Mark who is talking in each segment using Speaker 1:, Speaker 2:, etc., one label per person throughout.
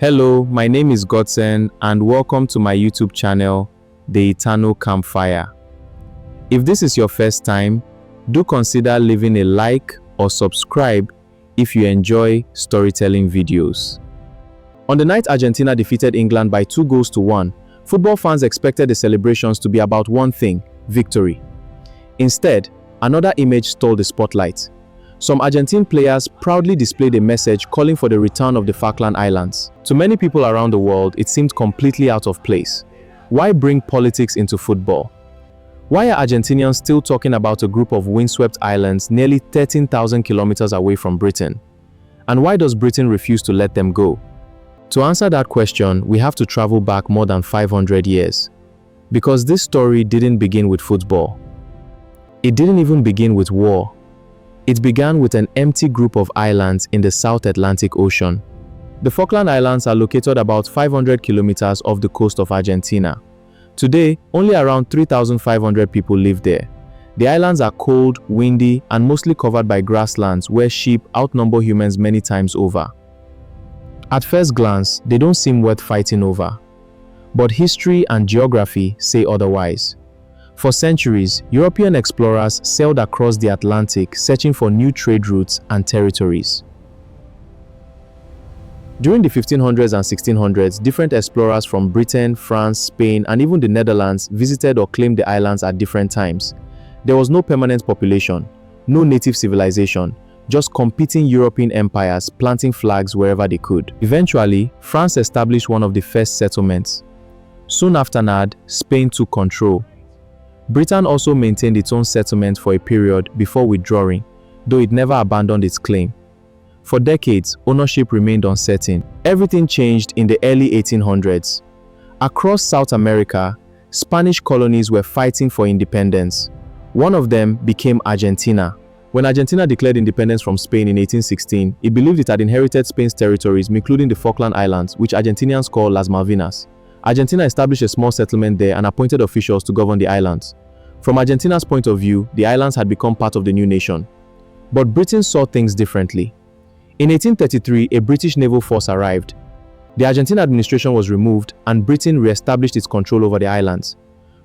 Speaker 1: Hello, my name is Godson and welcome to my YouTube channel, The Eternal Campfire. If this is your first time, do consider leaving a like or subscribe if you enjoy storytelling videos. On the night Argentina defeated England by 2-1, football fans expected the celebrations to be about one thing: victory. Instead, another image stole the spotlight. Some Argentine players proudly displayed a message calling for the return of the Falkland Islands. To many people around the world, it seemed completely out of place. Why bring politics into football? Why are Argentinians still talking about a group of windswept islands nearly 13,000 kilometers away from Britain? And why does Britain refuse to let them go? To answer that question, we have to travel back more than 500 years. Because this story didn't begin with football. It didn't even begin with war. It began with an empty group of islands in the South Atlantic Ocean. The Falkland Islands are located about 500 kilometers off the coast of Argentina. Today, only around 3,500 people live there. The islands are cold, windy, and mostly covered by grasslands where sheep outnumber humans many times over. At first glance, they don't seem worth fighting over. But history and geography say otherwise. For centuries, European explorers sailed across the Atlantic searching for new trade routes and territories. During the 1500s and 1600s, different explorers from Britain, France, Spain, and even the Netherlands visited or claimed the islands at different times. There was no permanent population, no native civilization, just competing European empires planting flags wherever they could. Eventually, France established one of the first settlements. Soon after that, Spain took control. Britain also maintained its own settlement for a period before withdrawing, though it never abandoned its claim. For decades, ownership remained uncertain. Everything changed in the early 1800s. Across South America, Spanish colonies were fighting for independence. One of them became Argentina. When Argentina declared independence from Spain in 1816, it believed it had inherited Spain's territories, including the Falkland Islands, which Argentinians call Las Malvinas. Argentina established a small settlement there and appointed officials to govern the islands. From Argentina's point of view, the islands had become part of the new nation. But Britain saw things differently. In 1833, a British naval force arrived. The Argentine administration was removed and Britain re-established its control over the islands.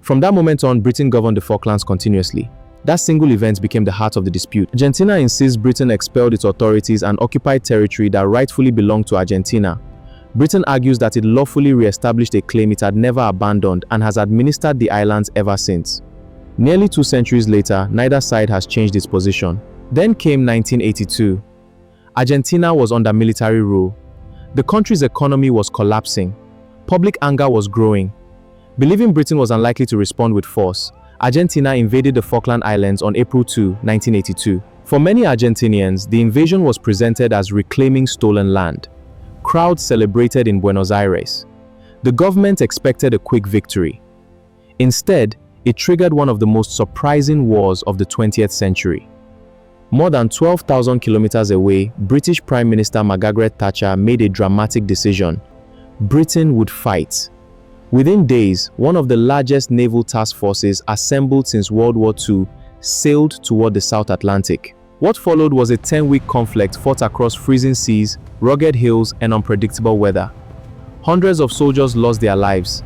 Speaker 1: From that moment on, Britain governed the Falklands continuously. That single event became the heart of the dispute. Argentina insists Britain expelled its authorities and occupied territory that rightfully belonged to Argentina. Britain argues that it lawfully re-established a claim it had never abandoned and has administered the islands ever since. Nearly 2 centuries later, neither side has changed its position. Then came 1982. Argentina was under military rule. The country's economy was collapsing. Public anger was growing. Believing Britain was unlikely to respond with force, Argentina invaded the Falkland Islands on April 2, 1982. For many Argentinians, the invasion was presented as reclaiming stolen land. Crowds celebrated in Buenos Aires. The government expected a quick victory. Instead, it triggered one of the most surprising wars of the 20th century. More than 12,000 kilometers away, British Prime Minister Margaret Thatcher made a dramatic decision. Britain would fight. Within days, one of the largest naval task forces assembled since World War II sailed toward the South Atlantic. What followed was a 10-week conflict fought across freezing seas, rugged hills, and unpredictable weather. Hundreds of soldiers lost their lives.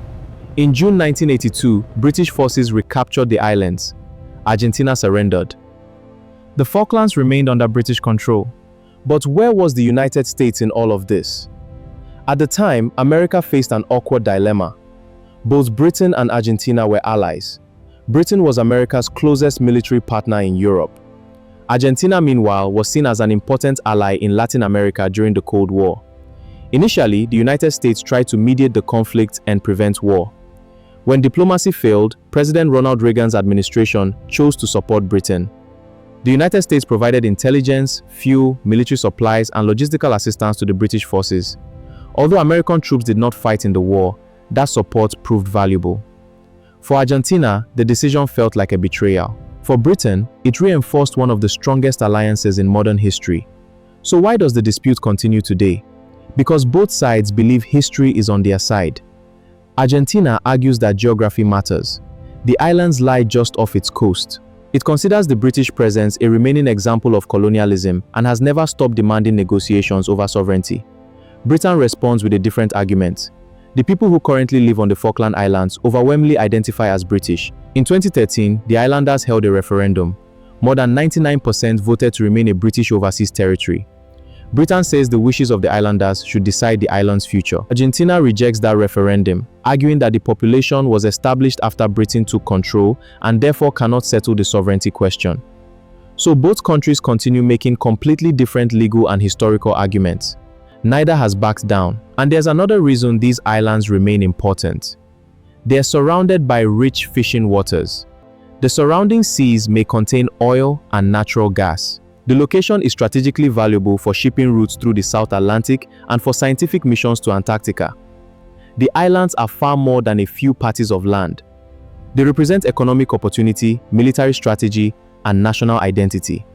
Speaker 1: In June 1982, British forces recaptured the islands. Argentina surrendered. The Falklands remained under British control. But where was the United States in all of this? At the time, America faced an awkward dilemma. Both Britain and Argentina were allies. Britain was America's closest military partner in Europe. Argentina, meanwhile, was seen as an important ally in Latin America during the Cold War. Initially, the United States tried to mediate the conflict and prevent war. When diplomacy failed, President Ronald Reagan's administration chose to support Britain. The United States provided intelligence, fuel, military supplies, and logistical assistance to the British forces. Although American troops did not fight in the war, that support proved valuable. For Argentina, the decision felt like a betrayal. For Britain, it reinforced one of the strongest alliances in modern history. So why does the dispute continue today? Because both sides believe history is on their side. Argentina argues that geography matters. The islands lie just off its coast. It considers the British presence a remaining example of colonialism and has never stopped demanding negotiations over sovereignty. Britain responds with a different argument. The people who currently live on the Falkland Islands overwhelmingly identify as British. In 2013, the islanders held a referendum. More than 99% voted to remain a British overseas territory. Britain says the wishes of the islanders should decide the island's future. Argentina rejects that referendum, arguing that the population was established after Britain took control and therefore cannot settle the sovereignty question. So both countries continue making completely different legal and historical arguments. Neither has backed down. And there's another reason these islands remain important. They are surrounded by rich fishing waters. The surrounding seas may contain oil and natural gas. The location is strategically valuable for shipping routes through the South Atlantic and for scientific missions to Antarctica. The islands are far more than a few parties of land. They represent economic opportunity, military strategy, and national identity.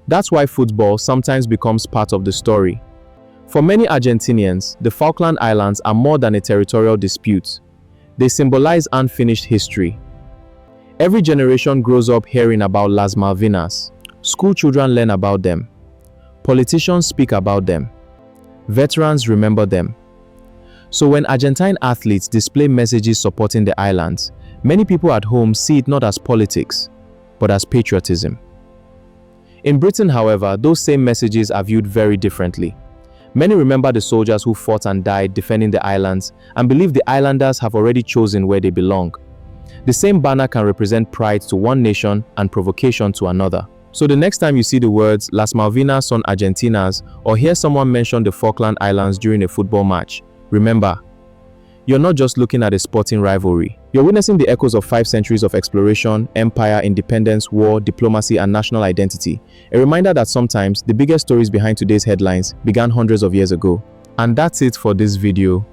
Speaker 1: That's why football sometimes becomes part of the story. For many Argentinians, the Falkland Islands are more than a territorial dispute. They symbolize unfinished history. Every generation grows up hearing about Las Malvinas. School children learn about them. Politicians speak about them. Veterans remember them. So when Argentine athletes display messages supporting the islands, many people at home see it not as politics, but as patriotism. In Britain, however, those same messages are viewed very differently. Many remember the soldiers who fought and died defending the islands and believe the islanders have already chosen where they belong. The same banner can represent pride to one nation and provocation to another. So the next time you see the words Las Malvinas son Argentinas or hear someone mention the Falkland Islands during a football match, remember, you're not just looking at a sporting rivalry. You're witnessing the echoes of 5 centuries of exploration, empire, independence, war, diplomacy, and national identity. A reminder that sometimes the biggest stories behind today's headlines began hundreds of years ago. And that's it for this video.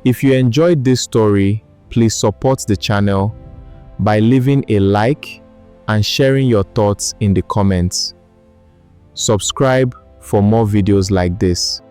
Speaker 1: If you enjoyed this story, please support the channel by leaving a like and sharing your thoughts in the comments. Subscribe for more videos like this.